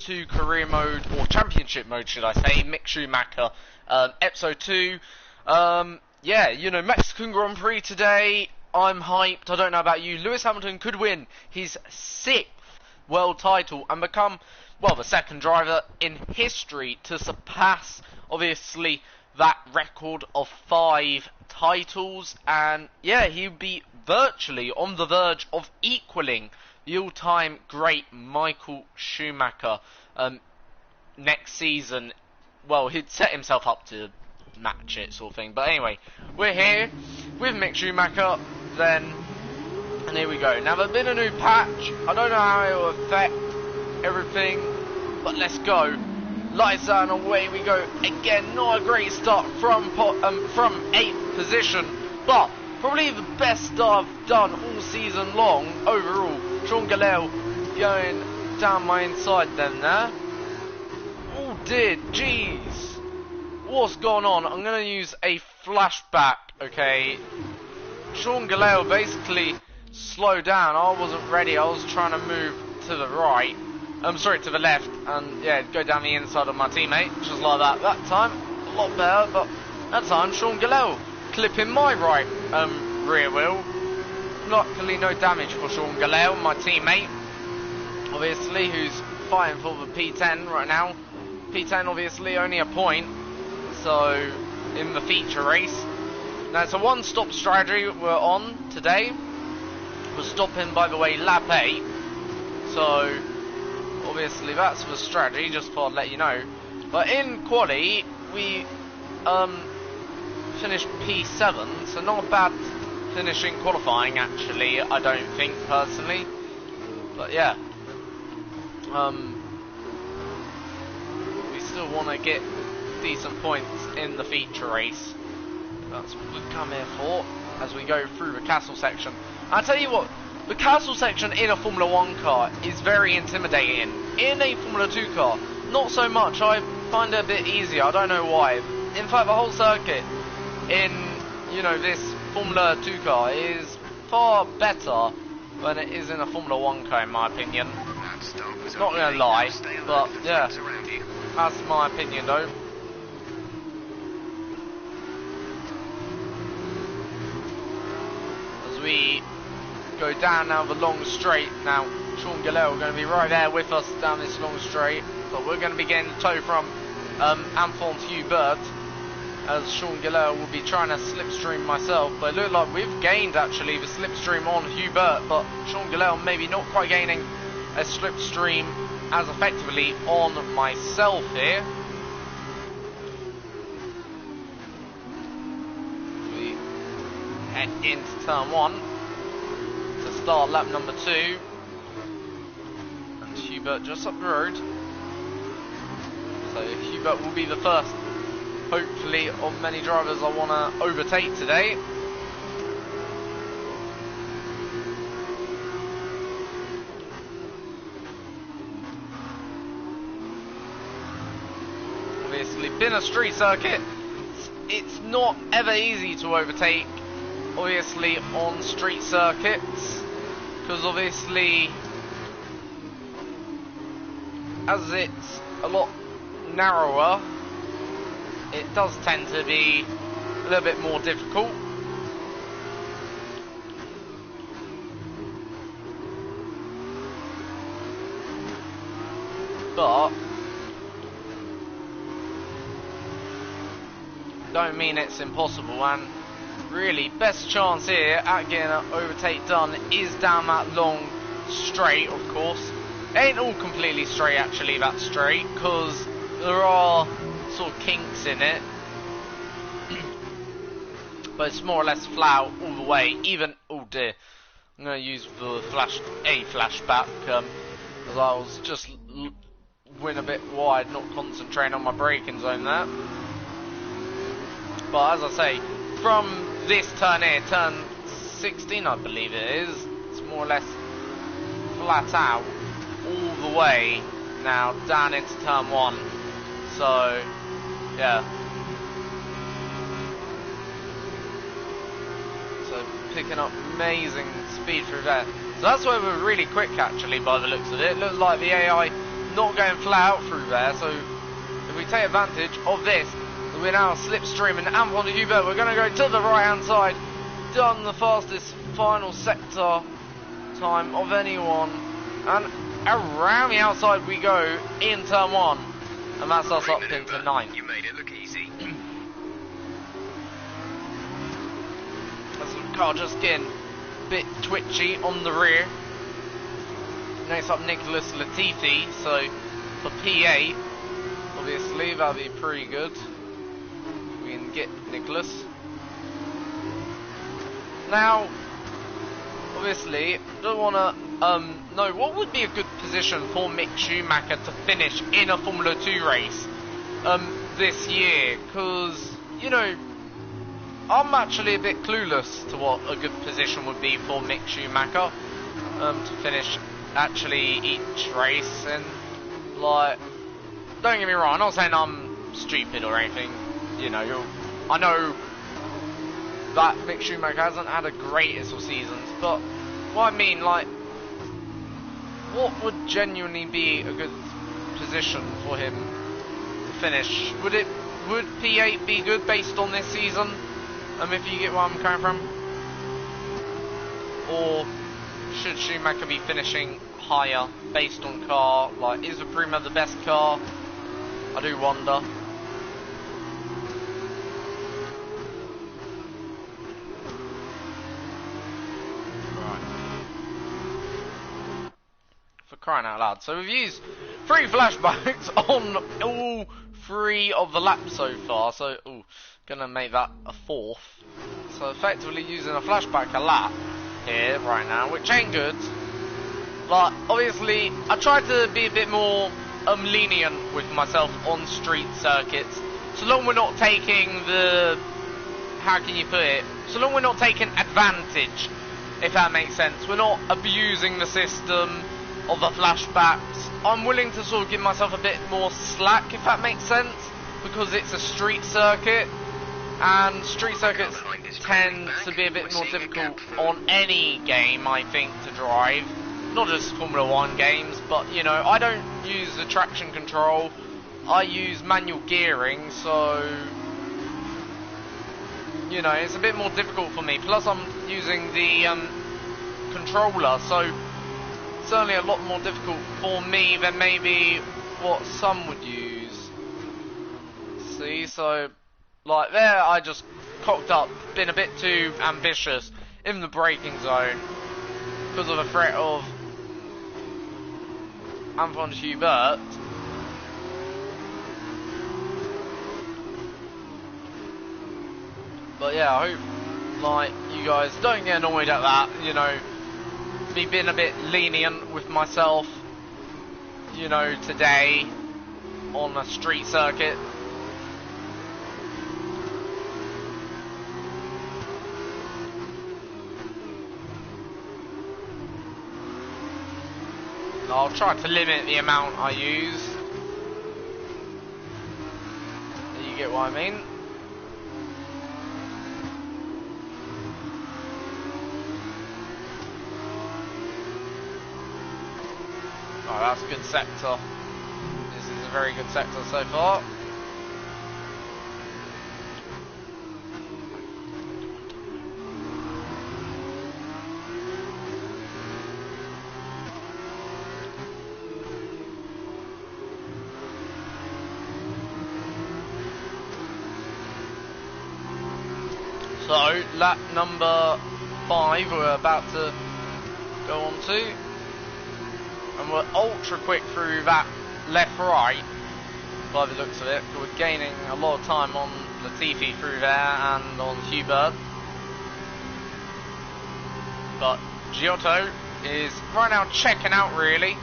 2 career mode, or championship mode should I say, Mick Schumacher, episode 2. Yeah, you know, Mexican Grand Prix today. I'm hyped. I don't know about you. Lewis Hamilton could win his 6th world title and become, well, the 2nd driver in history to surpass, obviously, that record of 5 titles. And yeah, he'd be virtually on the verge of equaling the all-time great Michael Schumacher next season. Well, he'd set himself up to match it, sort of thing. But anyway, we're here with Mick Schumacher then, and here we go. Now, there's been a new patch. I don't know how it will affect everything, but let's go. Lights out and away we go again. Not a great start from 8th position, but probably the best start I've done all season long overall. Sean Galel going down my inside then there. Oh dear, jeez. What's going on? I'm going to use a flashback, okay. Sean Galel basically slowed down. I wasn't ready. I was trying to move to the right. I'm sorry, to the left. And yeah, go down the inside of my teammate. Just like that. That time, a lot better. But that time, Sean Galel clipping my right rear wheel. Luckily, no damage for Sean Galel, my teammate. Obviously, who's fighting for the P10 right now. P10 obviously only a point. So, in the feature race. Now, it's a one-stop strategy we're on today. We're stopping, by the way, lap 8. So, obviously, that's the strategy, just thought I'd let you know. But in quali, we finished P7, so not a bad finishing qualifying, actually, I don't think, personally. But, yeah. We still want to get decent points in the feature race. That's what we've come here for as we go through the castle section. I'll tell you what, the castle section in a Formula 1 car is very intimidating. In a Formula 2 car, not so much. I find it a bit easier. I don't know why. In fact, the whole circuit in, you know, this Formula 2 car is far better than it is in a Formula 1 car, in my opinion. Not gonna lie, but yeah, that's my opinion though. We go down now the long straight. Now Sean Galel going to be right there with us down this long straight, but we're going to be getting the tow from Anthon Hubert, as Sean Galel will be trying to slipstream myself. But it looked like we've gained actually the slipstream on Hubert, but Sean Galel maybe not quite gaining a slipstream as effectively on myself here. Head into turn 1 to start lap number 2, and Hubert just up the road. So Hubert will be the first, hopefully, of many drivers I want to overtake today. Obviously, been a street circuit. It's not ever easy to overtake, obviously, on street circuits, because obviously, as it's a lot narrower, it does tend to be a little bit more difficult. But don't mean it's impossible, and really, best chance here at getting an overtake done is down that long straight, of course. It ain't all completely straight, actually, that straight, because there are sort of kinks in it. But it's more or less flat all the way, even, oh dear. I'm going to use the flashback, because I was just went a bit wide, not concentrating on my braking zone there. But as I say, from this turn here, turn 16 I believe it is, it's more or less flat out all the way now down into turn 1. So yeah, so picking up amazing speed through there. So that's why we're really quick actually by the looks of it. It looks like the AI not going flat out through there. So if we take advantage of this, we're now slipstreaming Anton Hubert. We're going to go to the right hand side. Done the fastest final sector time of anyone, and around the outside we go in turn 1, and that's us up into 9th. You made it look easy. That's the car just getting a bit twitchy on the rear. Next up, Nicholas Latifi. So for P8, obviously that'll be pretty good. We can get Nicholas. Now, obviously, don't want to know what would be a good position for Mick Schumacher to finish in a Formula 2 race this year, because, you know, I'm actually a bit clueless to what a good position would be for Mick Schumacher to finish actually each race. And, like, don't get me wrong, I'm not saying I'm stupid or anything, you know, I know that Mick Schumacher hasn't had a greatest of seasons, but what I mean, like, what would genuinely be a good position for him to finish? Would P8 be good based on this season? If you get where I'm coming from, or should Schumacher be finishing higher based on car? Like, is the Prima the best car? I do wonder. Crying out loud. So we've used 3 flashbacks on all 3 of the laps so far, so gonna make that a 4th. So effectively using a flashback a lap here right now, which ain't good. Like, obviously I tried to be a bit more lenient with myself on street circuits, so long we're not taking the, how can you put it, so long we're not taking advantage, if that makes sense. We're not abusing the system of the flashbacks. I'm willing to sort of give myself a bit more slack, if that makes sense, because it's a street circuit, and street circuits tend to be a bit more difficult on any game, I think, to drive. Not just Formula 1 games, but, you know, I don't use the traction control, I use manual gearing, so, you know, it's a bit more difficult for me. Plus I'm using the controller, so certainly a lot more difficult for me than maybe what some would use. See, so like there I just cocked up, been a bit too ambitious in the braking zone because of the threat of Anton Hubert. But yeah, I hope like you guys don't get annoyed at that, you know, me being a bit lenient with myself, you know, today on a street circuit. I'll try to limit the amount I use. You get what I mean? Oh, that's a good sector. This is a very good sector so far. So, lap number 5 we're about to go on to. And we're ultra quick through that left-right, by the looks of it. We're gaining a lot of time on Latifi through there and on Hubert. But Giotto is right now checking out, really.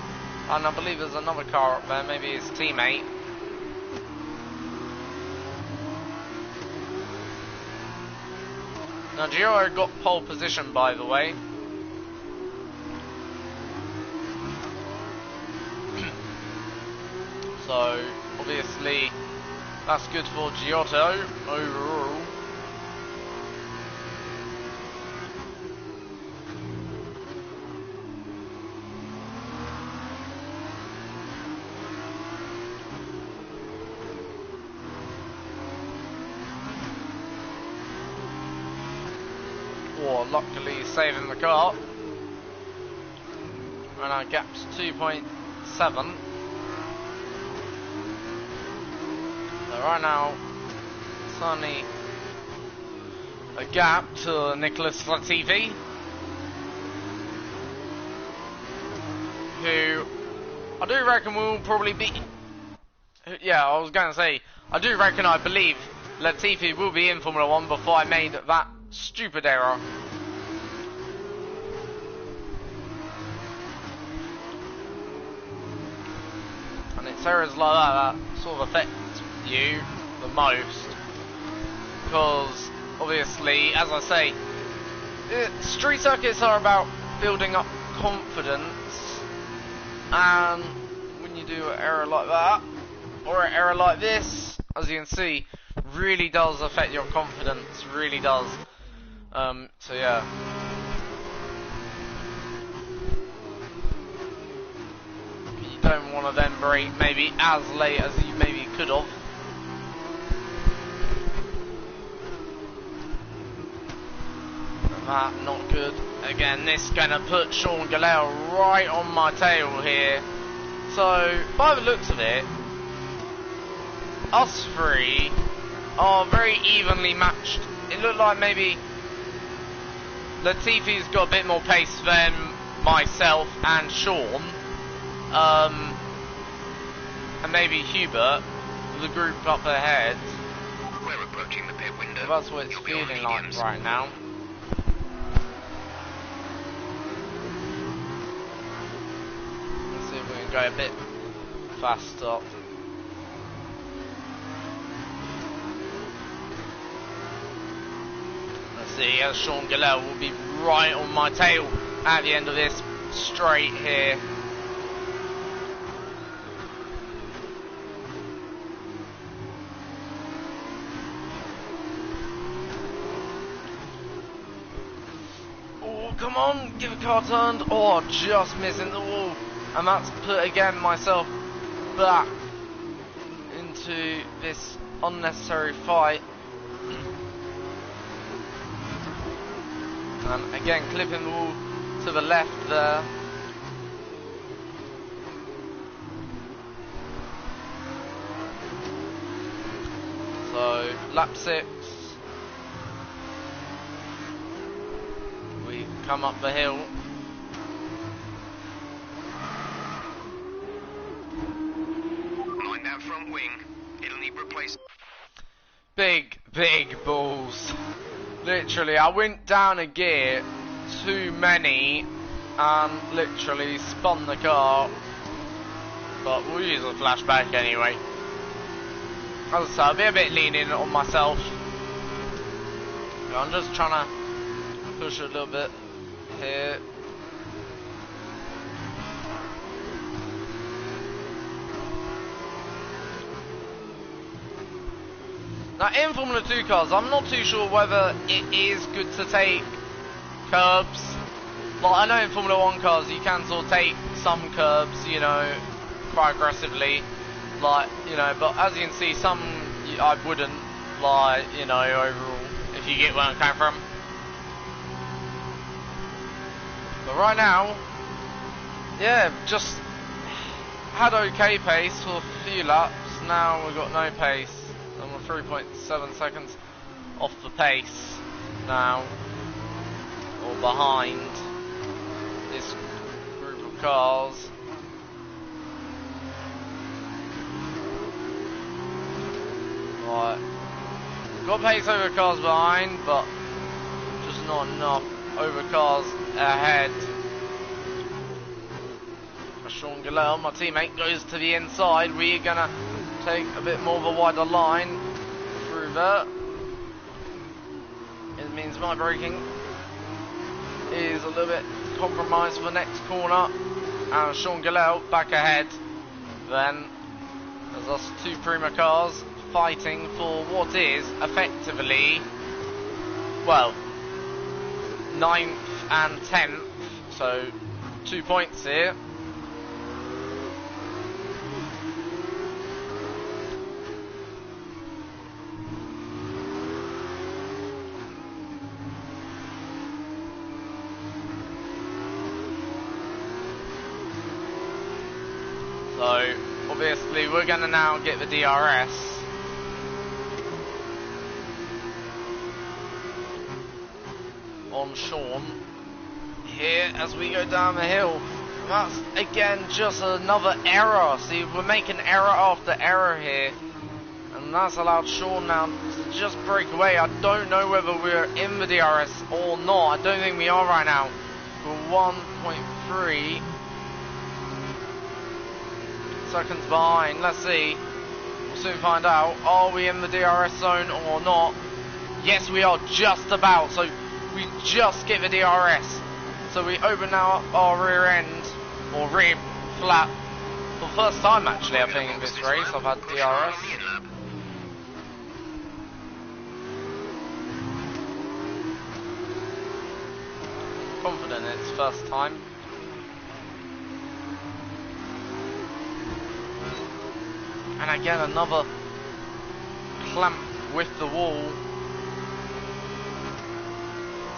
And I believe there's another car up there, maybe his teammate. Now Giotto got pole position, by the way. So, obviously, that's good for Giotto overall. or luckily saving the car. And our gap's 2.7. So right now, it's only a gap to Nicholas Latifi, who I do reckon will probably be. Yeah, I was going to say, I believe Latifi will be in Formula 1 before I made that stupid error. And it's errors like that sort of affect you the most, because obviously, as I say, street circuits are about building up confidence, and when you do an error like that, or an error like this, as you can see, really does affect your confidence, really does. So yeah. You don't want to then brake maybe as late as you maybe could have. That, not good. Again, this is going to put Sean Galel right on my tail here. So, by the looks of it, us three are very evenly matched. It looked like maybe Latifi's got a bit more pace than myself and Sean. And maybe Hubert, the group up ahead. We're approaching the pit window. So that's what it's feeling like right now. Let's see if we can go a bit faster. Let's see, as Sean Galel will be right on my tail at the end of this straight here. Come on, give a car turned. Oh, just missing the wall. And that's put again myself back into this unnecessary fight. And again, clipping the wall to the left there. So, lap 6. Come up the hill. Mind that front wing. It'll need replacement. Big balls. Literally, I went down a gear too many and literally spun the car. But we'll use a flashback anyway. As I said, I'll be a bit lenient on myself. I'm just trying to push it a little bit here. Now in Formula 2 cars, I'm not too sure whether it is good to take curbs. Like I know in Formula 1 cars you can sort of take some curbs, you know, quite aggressively. Like, you know, but as you can see, some I wouldn't, like, you know, overall, if you get where I'm coming from. But right now, yeah, just had okay pace for a few laps. Now we've got no pace. And we're 3.7 seconds off the pace now, or behind this group of cars. Right, got pace over cars behind, but just not enough over cars ahead. Sean Galel, my teammate, goes to the inside. We're gonna take a bit more of a wider line through there. It means my braking is a little bit compromised for the next corner. And Sean Galel back ahead. Then there's us two Prima cars fighting for what is effectively, well, 9th and 10th, so 2 points here. So obviously we're gonna now get the DRS. On Sean here as we go down the hill. And that's again just another error. See, we're making error after error here, and that's allowed Sean now to just break away. I don't know whether we're in the DRS or not. I don't think we are right now. We're 1.3 seconds behind. Let's see. We'll soon find out. Are we in the DRS zone or not? Yes, we are just about. So we just get the DRS. So we open now up our rear end, or rear flap, for the first time actually I think in this race I've had DRS. Confident it's first time. And again another clamp with the wall.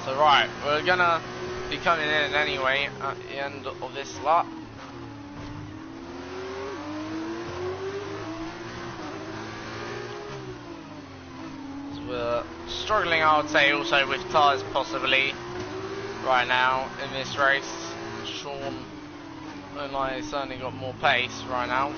So right, we're gonna be coming in anyway at the end of this lap. So we're struggling, I would say, also with tyres possibly right now in this race. Sean and I certainly got more pace right now.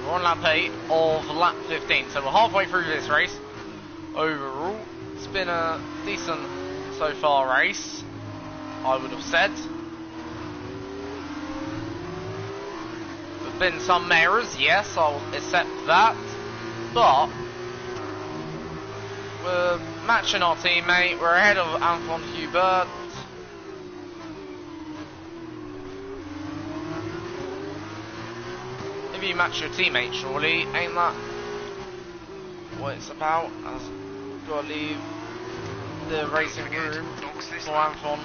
We're on lap 8 of lap 15, so we're halfway through this race. Overall, it's been a decent so far race, I would have said. There've been some errors, yes, I'll accept that, but we're matching our teammate, we're ahead of Anton Hubert. If you match your teammate, surely, ain't that what it's about? I've got to leave the racing room for Anton.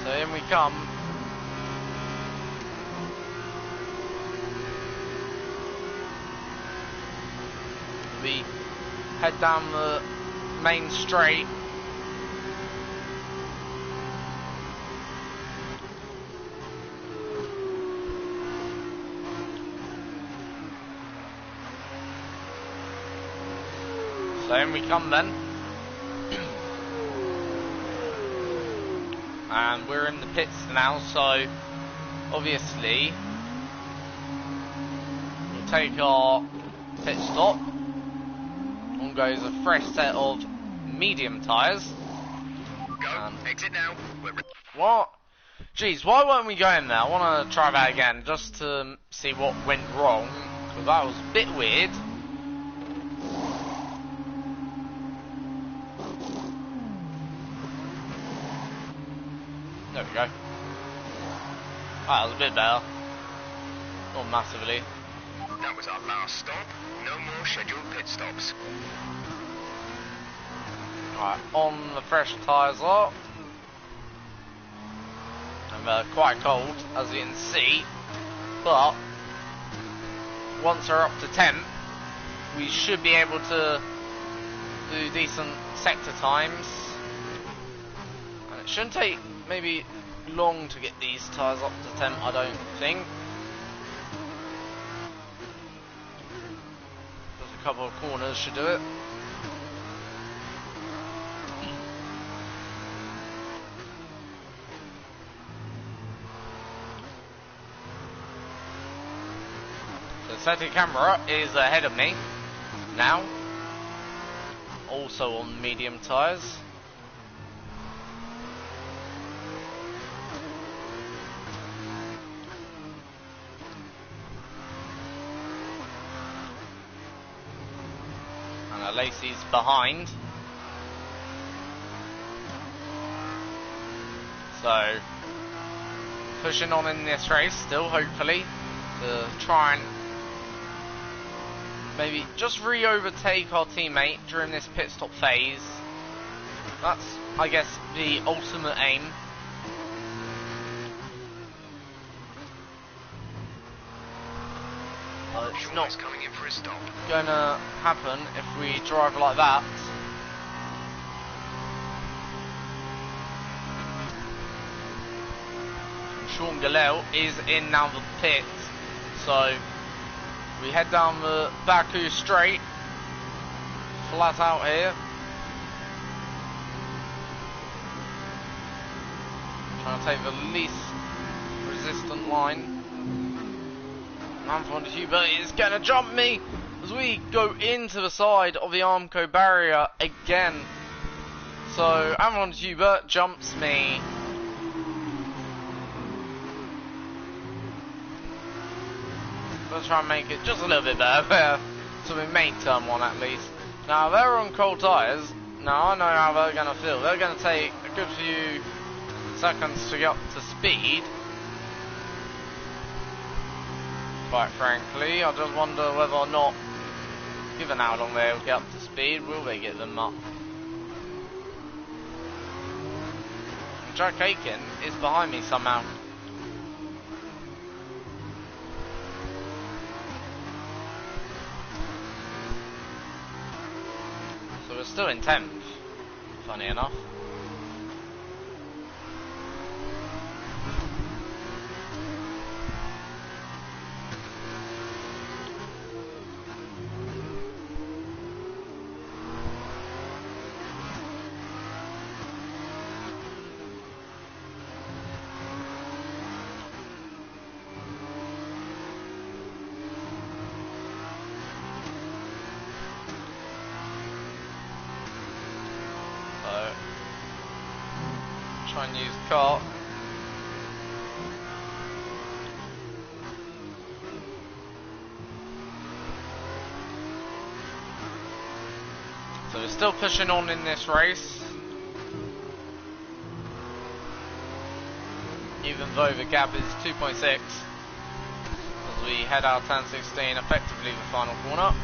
So in we come. We head down the main straight. So in we come then. And we're in the pits now, so obviously we'll take our pit stop. On goes a fresh set of medium tyres. Go, exit now. What? Jeez, why weren't we going there? I want to try that again, just to see what went wrong, because that was a bit weird. There we go. That was a bit better. Not massively. That was our last stop. No more scheduled pit stops. Right, on the fresh tyres up. And they're quite cold, as you can see. But once they're up to temp, we should be able to do decent sector times. And it shouldn't take maybe long to get these tyres up to temp, I don't think. Just a couple of corners should do it. So the second camera is ahead of me now, also on medium tyres. Lacey's behind. So pushing on in this race still, hopefully, to try and maybe just re-overtake our teammate during this pit stop phase. That's, I guess, the ultimate aim. it's not coming in for a stop. gonna happen if we drive like that. Sean Galel is in now the pit, so we head down the Baku straight, flat out here. Trying to take the least resistant line. Manfred Hubert is going to jump me as we go into the side of the Armco barrier again. So Manfred Hubert jumps me. Let's try and make it just a little bit better so we make turn one at least. Now they're on cold tyres. Now I know how they're going to feel. They're going to take a good few seconds to get up to speed. Quite frankly, I just wonder whether or not, given how long they'll get up to speed, will they get them up? And Jack Aiken is behind me somehow. So we're still in 10th, funny enough. Try and use cart. So we're still pushing on in this race, even though the gap is 2.6 as we head out turn 16, effectively the final corner.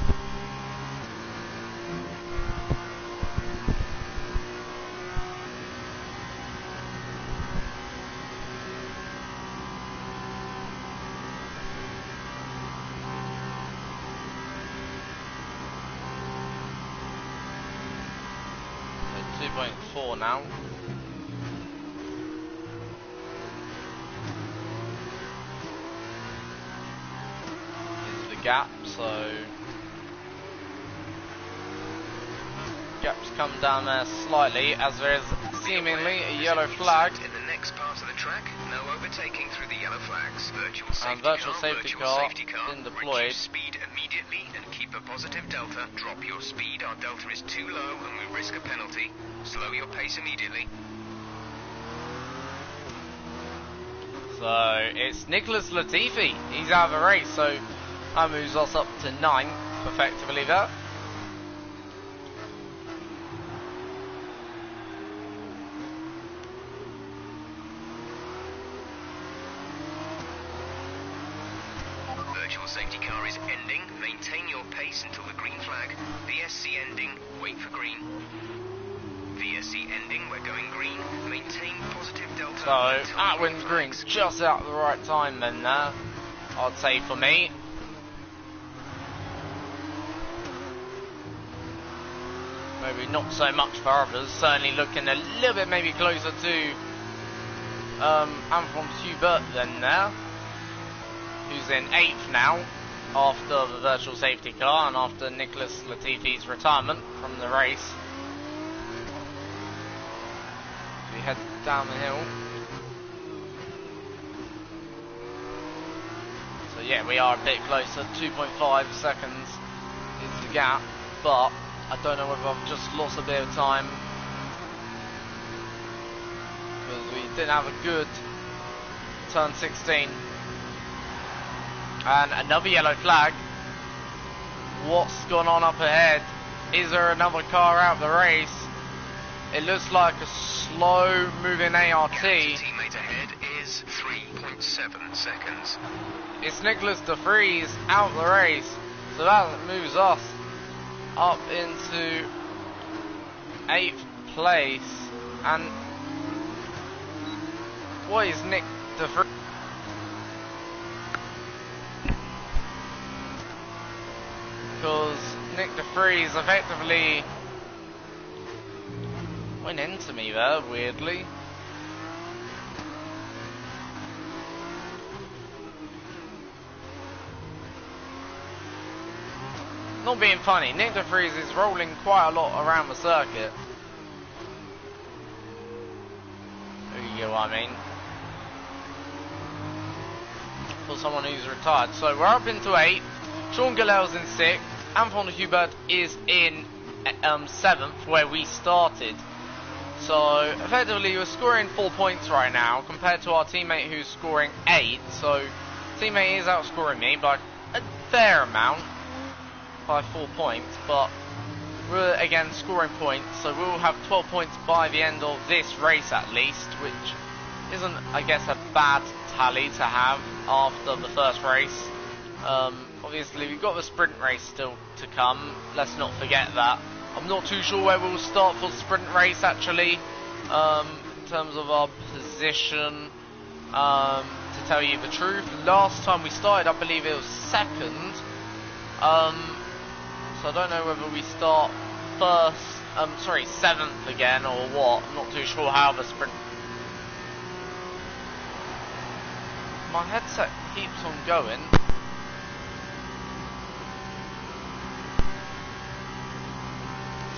So 2.4 now. Is the gap, so gaps come down there slightly as there is seemingly a yellow flag. In the next part of the track, no overtaking through the yellow flags. Virtual safety car been deployed. Reduce speed immediately and keep a positive delta. Drop your speed, our delta is too low and we risk a penalty. Slow your pace immediately. So it's Nicholas Latifi, he's out of the race, so that moves us up to 9th effectively there. Virtual safety car is ending. Maintain your pace until the green flag. VSC ending. Wait for green. VSC ending. We're going green. Maintain positive delta. So Atwin's green's just out at the right time then there, I'd say for me. Maybe not so much for others. Certainly looking a little bit maybe closer to Anton Hubert than there, who's in 8th now after the virtual safety car and after Nicholas Latifi's retirement from the race. We head down the hill. So yeah, we are a bit closer. 2.5 seconds is the gap, but I don't know whether I've just lost a bit of time because we didn't have a good turn 16. And another yellow flag. What's going on up ahead? Is there another car out of the race? It looks like a slow moving ART. Teammate ahead is 3.7 seconds. It's Nicholas De Vries out of the race. So that moves us up into 8th place. And what is Nick De Vries? because Nick de Vries effectively went into me there, weirdly. Not being funny, Nick de Vries is rolling quite a lot around the circuit. You get what I mean? For someone who's retired. So we're up into 8th. Sean Gallel's in 6th. Anton Hubert is in 7th, where we started. So effectively we're scoring 4 points right now compared to our teammate who's scoring 8. So teammate is outscoring me by a fair amount, by 4 points, but we're again scoring points, so we'll have 12 points by the end of this race at least, which isn't, I guess, a bad tally to have after the first race. Obviously we've got the sprint race still to come, let's not forget that. I'm not too sure where we'll start for the sprint race actually, in terms of our position, to tell you the truth. Last time we started, I believe it was 2nd. So I don't know whether we start 7th again or what. I'm not too sure how the sprint. My headset keeps on going.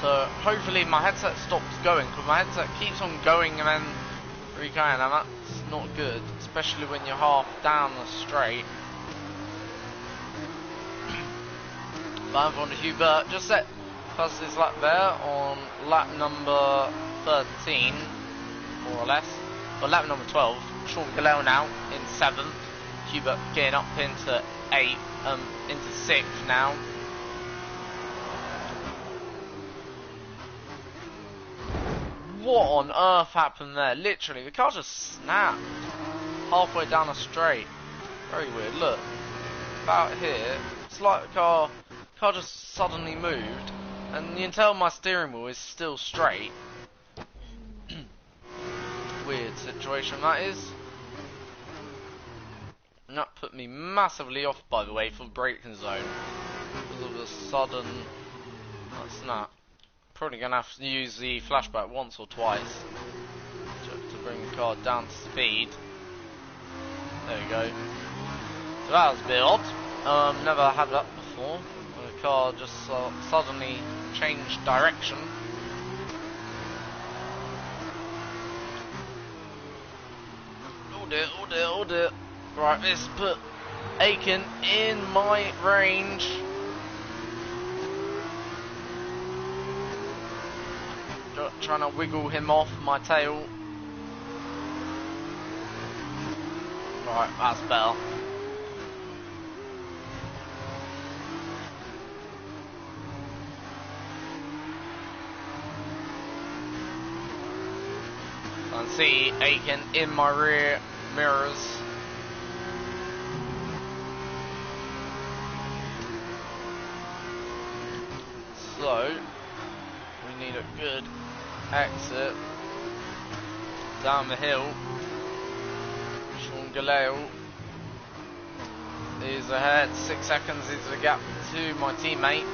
So hopefully my headset stops going, because my headset keeps on going and then regoing, and that's not good, especially when you're half down the straight. Anton Hubert just set fastest lap there on lap number 13, more or less. Well, lap number 12. Sean Gallel now in 7th. Hubert getting up into 8th, into 6th now. What on earth happened there? Literally, the car just snapped halfway down a straight. Very weird. Look, about here, it's like the car just suddenly moved, and you can tell my steering wheel is still straight. Weird situation that is. And that put me massively off, by the way, for the braking zone because of the sudden snap. Probably gonna have to use the flashback once or twice to bring the car down to speed. There we go. So that was a bit odd. Never had that before. The car just suddenly changed direction. Oh dear, oh dear, oh dear. Right, let's put Aiken in my range. Trying to wiggle him off my tail. Right, that's better. I can see Aiken in my rear mirrors. So we need a good exit down the hill. Sean Gallel is ahead, 6 seconds into the gap to my teammate.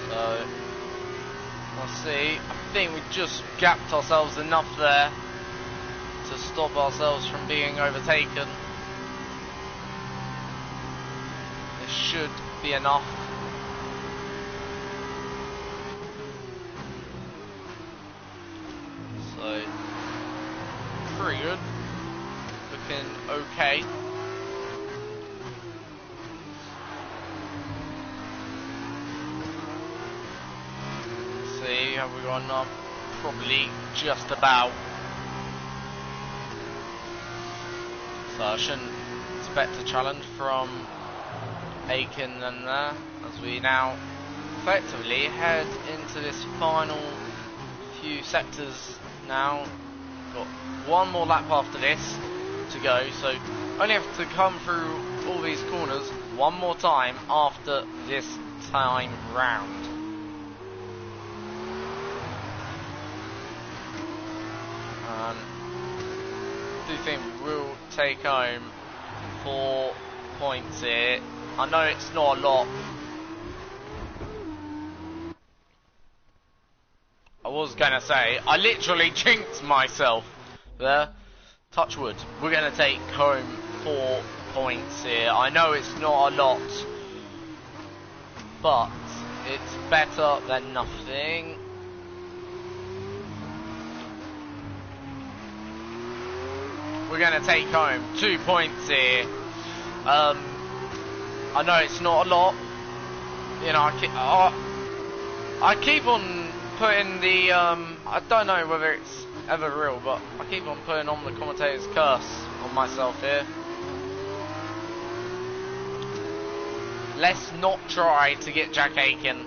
So let's see, I think we just gapped ourselves enough there to stop ourselves from being overtaken. This should be enough. So pretty good, looking okay. Let's see, have we got enough? Probably just about. So I shouldn't expect a challenge from Aiken and there, as we now effectively head into this final few sectors now. Got one more lap after this to go, so only have to come through all these corners one more time after this time round. do think we'll take home 4 points here. I know it's not a lot. I was going to say, I literally jinxed myself there. Touch wood. We're going to take home 4 points here. I know it's not a lot, but it's better than nothing. We're going to take home 2 points here. I know it's not a lot. You know, I keep on putting the, I don't know whether it's ever real, but I keep on putting on the commentator's curse on myself here. Let's not try to get Jack Aiken.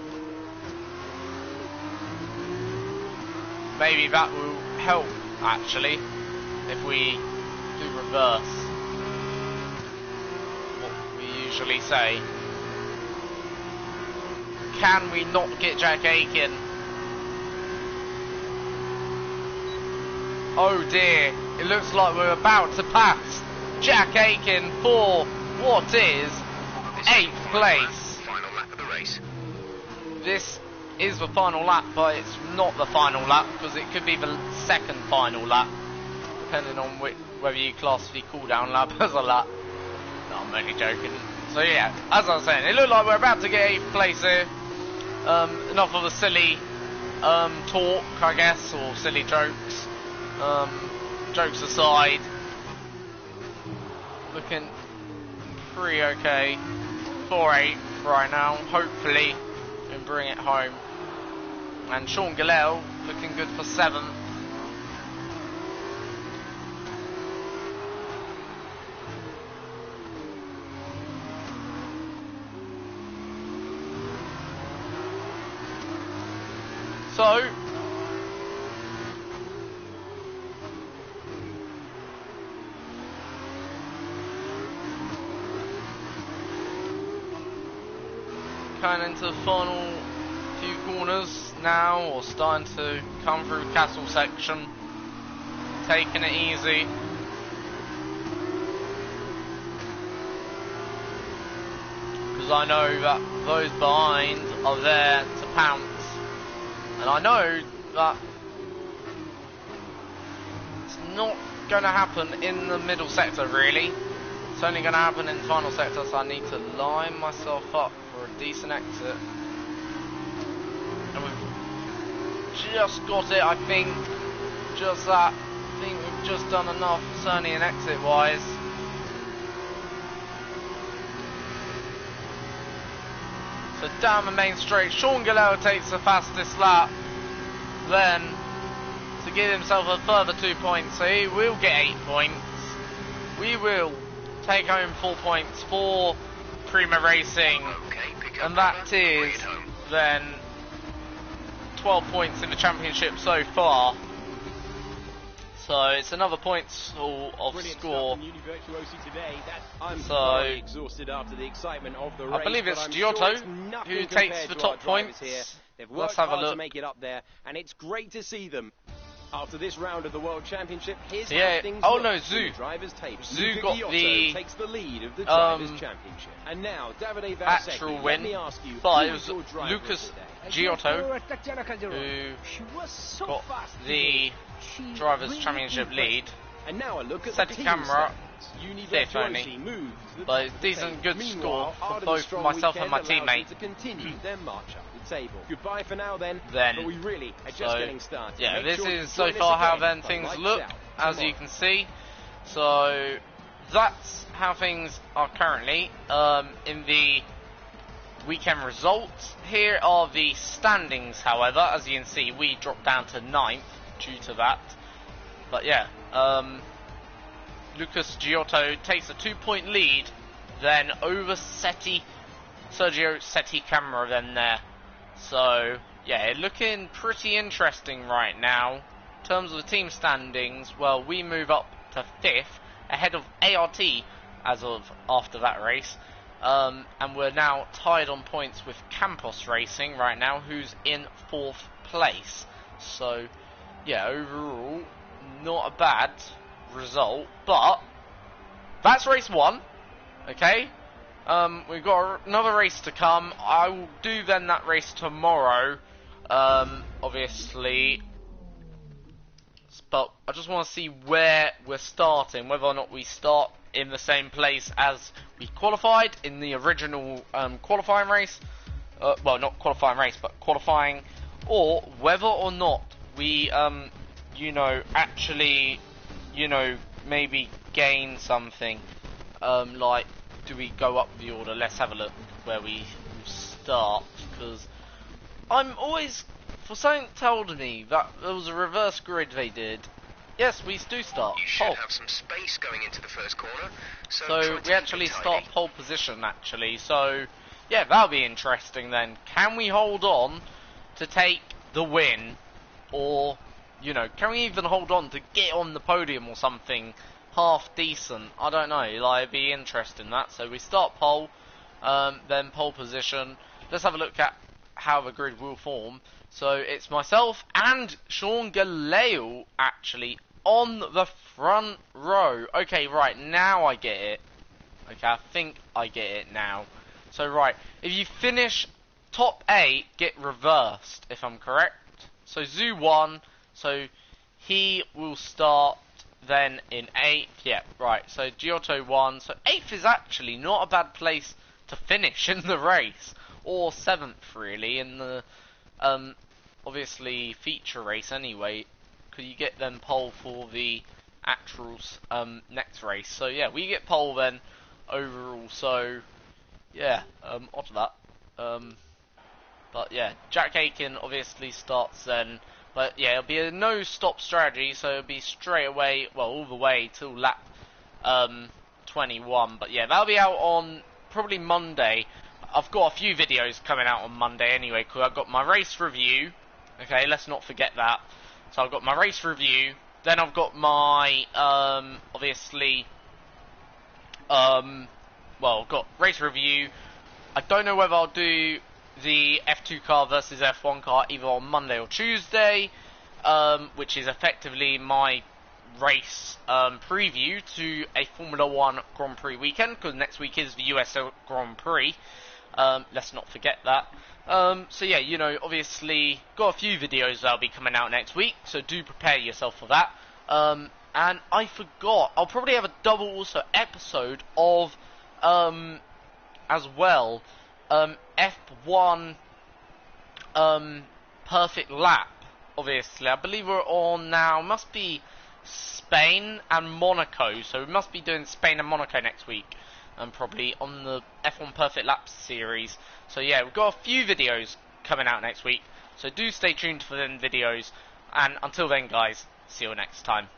Maybe that will help, actually, if we do reverse what we usually say. Can we not get Jack Aiken? Oh dear, it looks like we're about to pass Jack Aiken for what is 8th place. Final lap of the race. This is the final lap, but it's not the final lap because it could be the second final lap, depending on whether you class the cooldown lap as a lap. No, I'm only joking. So yeah, as I was saying, it looked like we're about to get 8th place here. Enough of the silly talk, I guess, or silly jokes. Jokes aside, looking pretty okay. 4-8 right now. Hopefully, we can bring it home. And Sean Gillel looking good for 7th. So, kind of into the final few corners now, or starting to come through castle section, taking it easy. Because I know that those behind are there to pounce. And I know that it's not going to happen in the middle sector, really. It's only going to happen in the final sector, so I need to line myself up for a decent exit. And we've just got it, I think. Just that. I think we've just done enough, certainly in exit-wise. So down the main straight, Sean Gillel takes the fastest lap. Then, to give himself a further 2 points, so he will get 8 points. We will take home 4 points for Prima Racing. And that is then 12 points in the championship so far. So it's another points of score. I'm so exhausted after the excitement of the race, I believe it's Giotto who takes the top points. They've Let's worked have a hard look. to make it up there, and it's great to see them. After this round of the World Championship, here's Yeah. how things Oh look no, in Zoo. the drivers' tape. Zoo Luca got Giotto the takes the lead of the drivers' championship. And now, Davide Valsecchi, actual let win, me ask you, but who it was was your driver Lucas of the day? Giotto who got the drivers' championship lead. And now a look at Set the the team camera, standings. fifth only. University moves the But top it's of the decent, table. good Meanwhile, score for Arden's both strong myself and weekend my allows them teammate. to continue their march up the table. Goodbye for now then, Then, but we really are just so, getting started. yeah, Make this sure is you so join far us how again then by things Lights look, Out as you tomorrow. can see. So that's how things are currently in the weekend results. Here are the standings, however. As you can see, we dropped down to 9th due to that. But yeah, Lucas Giotto takes a 2-point lead, then over Sergio Setti Camera then there. So yeah, looking pretty interesting right now. In terms of the team standings, well, we move up to 5th, ahead of ART as of after that race. And we're now tied on points with Campos Racing right now, who's in 4th place. So yeah, overall, not a bad result, but that's race 1. Okay, we've got another race to come. I will do then that race tomorrow, obviously, but I just want to see where we're starting, whether or not we start in the same place as we qualified in the original qualifying race, well, not qualifying race, but qualifying, or whether or not we, you know, actually, you know, maybe gain something, like, do we go up the order? Let's have a look where we start, because I'm always, for something told me that there was a reverse grid they did. Yes, we do start You should pole. have some space going into the first corner. So So try to we keep actually it start tidy. pole position, actually. So, yeah, that'll be interesting then. Can we hold on to take the win? Or, you know, can we even hold on to get on the podium or something half decent? I don't know. Like, it'd be interesting, that. So we start pole, then pole position. Let's have a look at how the grid will form. So it's myself and Sean Galeo, actually, on the front row. Okay, right, now I get it. Okay, I think I get it now. So, right, if you finish top 8, get reversed, if I'm correct. So, Zoo 1, so he will start then in 8th. Yeah, right, so Giotto 1. So, 8th is actually not a bad place to finish in the race. Or 7th, really, in the, obviously, feature race anyway. Because you get then pole for the actual next race. So, yeah, we get pole then overall. So, yeah, on to that. But yeah, Jack Aiken obviously starts then. But yeah, it'll be a no-stop strategy, so it'll be straight away, well, all the way till lap 21. But yeah, that'll be out on probably Monday. I've got a few videos coming out on Monday anyway, because I've got my race review. Okay, let's not forget that. So I've got my race review. Then I've got my, obviously, well, I've got race review. I don't know whether I'll do the F2 car versus F1 car either on Monday or Tuesday, which is effectively my race preview to a Formula 1 Grand Prix weekend, because next week is the US Grand Prix. Let's not forget that. So yeah, you know, obviously got a few videos that'll be coming out next week, so do prepare yourself for that. And I forgot, I'll probably have a double also episode of as well, F1 perfect lap. Obviously, I believe we're on now, must be Spain and Monaco, so we must be doing Spain and Monaco next week, probably on the F1 perfect lap series. So yeah, we've got a few videos coming out next week, so do stay tuned for them videos, and until then guys, see you next time.